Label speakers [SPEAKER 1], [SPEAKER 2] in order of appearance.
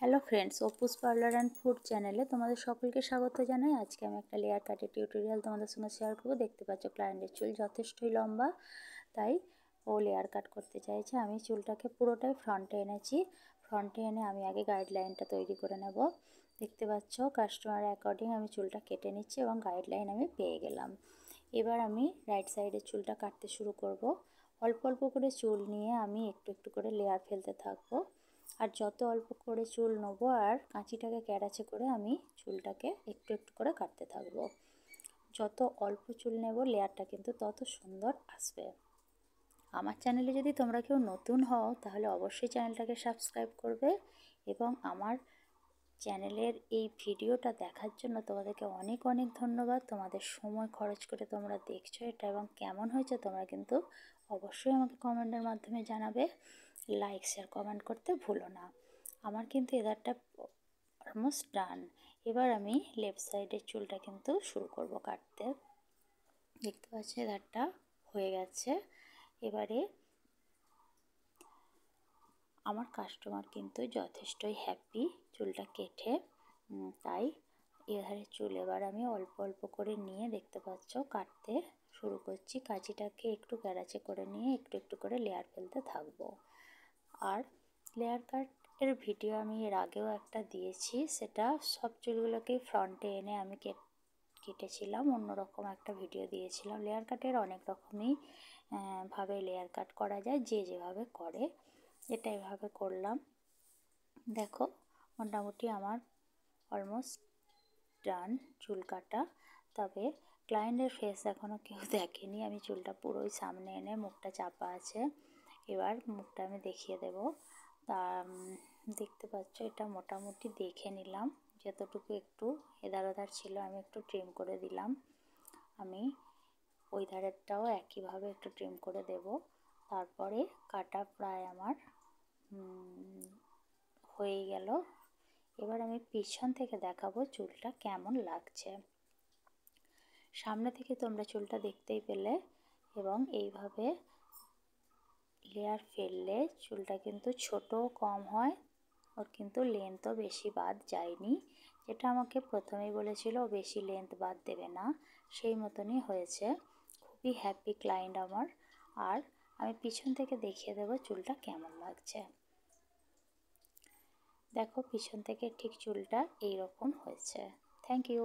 [SPEAKER 1] Hello friends, Apu's parlour and food চ্যানেলে তোমাদের সকলকে স্বাগত জানাই। আজকে আমি একটা লেয়ার কাটের টিউটোরিয়াল তোমাদের সঙ্গে শেয়ার করবো। দেখতে পাচ্ছ ক্লায়েন্টের চুল যথেষ্টই লম্বা, তাই ও লেয়ার কাট করতে চাইছে। আমি চুলটাকে পুরোটাই ফ্রন্টে এনেছি। ফ্রন্টে এনে আমি আগে গাইডলাইনটা তৈরি করে নেব। দেখতে পাচ্ছ কাস্টমার অ্যাকর্ডিং আমি চুলটা কেটে নিচ্ছি এবং গাইডলাইন আমি পেয়ে গেলাম। এবার আমি রাইট সাইডের চুলটা কাটতে শুরু করব। অল্প অল্প করে চুল নিয়ে আমি একটু একটু করে লেয়ার ফেলতে থাকবো। আর যত অল্প করে চুল নেবো আর কাঁচিটাকে ক্যারাচে করে আমি চুলটাকে একটু একটু করে কাটতে থাকবো। যত অল্প চুল নেব লেয়ারটা কিন্তু তত সুন্দর আসবে। আমার চ্যানেলে যদি তোমরা কেউ নতুন হও তাহলে অবশ্যই চ্যানেলটাকে সাবস্ক্রাইব করবে এবং আমার চ্যানেলের এই ভিডিওটা দেখার জন্য তোমাদেরকে অনেক অনেক ধন্যবাদ। তোমাদের সময় খরচ করে তোমরা দেখছো এটা, এবং কেমন হয়েছে তোমরা কিন্তু অবশ্যই আমাকে কমেন্টের মাধ্যমে জানাবে। লাইক শেয়ার কমেন্ট করতে ভুলো না। আমার কিন্তু এদারটা অলমোস্ট ডান। এবার আমি লেফট সাইডের চুলটা কিন্তু শুরু করব কাটতে। দেখতে পাচ্ছি এদারটা হয়ে গেছে। এবারে আমার কাস্টমার কিন্তু যথেষ্টই হ্যাপি চুলটা কেটে, তাই এধারে চুল এবার আমি অল্প অল্প করে নিয়ে দেখতে পাচ্ছ কাটতে শুরু করছি। কাঁচিটাকে একটু ক্যারাচে করে নিয়ে একটু একটু করে লেয়ার ফেলতে থাকবো। আর লেয়ার কাটের ভিডিও আমি এর আগেও একটা দিয়েছি, সেটা সব চুলগুলোকেই ফ্রন্টে এনে আমি কেটেছিলাম, অন্যরকম একটা ভিডিও দিয়েছিলাম। লেয়ার কাটের অনেক রকমই ভাবে লেয়ার কাট করা যায়, যে যেভাবে করে। এটা এভাবে করলাম। দেখো মোটামুটি আমার অলমোস্ট ডান চুল কাটা। তবে ক্লায়েন্টের ফেস এখনও কেউ দেখেনি। আমি চুলটা পুরোই সামনে এনে মুখটা চাপা আছে, এবার মুখটা আমি দেখিয়ে দেব। তা দেখতে পাচ্ছ এটা মোটামুটি দেখে নিলাম। যতটুকু একটু এধার ওধার ছিল আমি একটু ট্রিম করে দিলাম। আমি ওই ধারেরটাও একইভাবে একটু ট্রিম করে দেব। তারপরে কাটা প্রায় আমার হয়ে গেল। এবার আমি পিছন থেকে দেখাবো চুলটা কেমন লাগছে। সামনে থেকে তোমরা চুলটা দেখতেই পেলে, এবং এইভাবে লেয়ার ফেললে চুলটা কিন্তু ছোটও কম হয়, ওর কিন্তু লেন্থও বেশি বাদ যায়নি। যেটা আমাকে প্রথমেই বলেছিল বেশি লেন্থ বাদ দেবে না, সেই মতনই হয়েছে। খুবই হ্যাপি ক্লায়েন্ট আমার। আর আমি পিছন থেকে দেখিয়ে দেবো চুলটা কেমন লাগছে। দেখো পিছন থেকে ঠিক চুলটা এইরকম হয়েছে। Thank you.